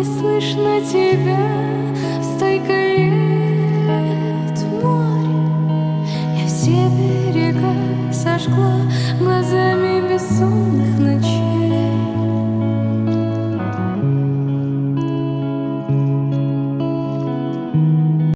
не слышно тебя. Столько лет в море, я все берега сожгла глазами бессонными.